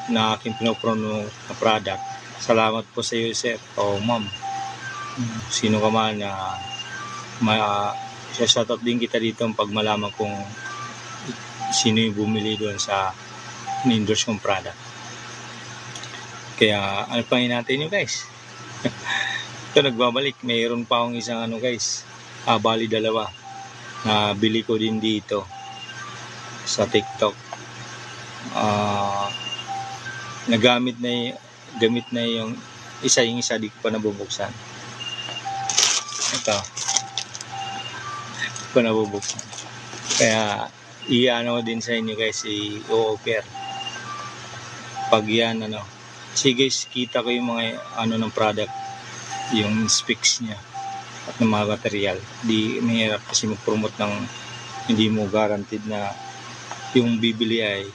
na aking pinoprono na product. Salamat po sa iyo, sir o ma'am. Sino ka man na shoutout din kita dito pag malaman kung sino yung bumili doon sa in-endorse kong product. Kaya ano pa natin yun, guys? Ito nagbabalik, mayroon pa akong isang guys, bali dalawa na bili ko din dito sa TikTok. Gamit na yung isa di ko pa nabubuksan. Ito ko nabubuksan, kaya i-ano din sa inyo guys, i-offer pag yan sige guys, kita ko yung mga ng product, yung specs niya at ng mga material. Di mahirap kasi mag-promote ng hindi mo guaranteed na yung bibili ay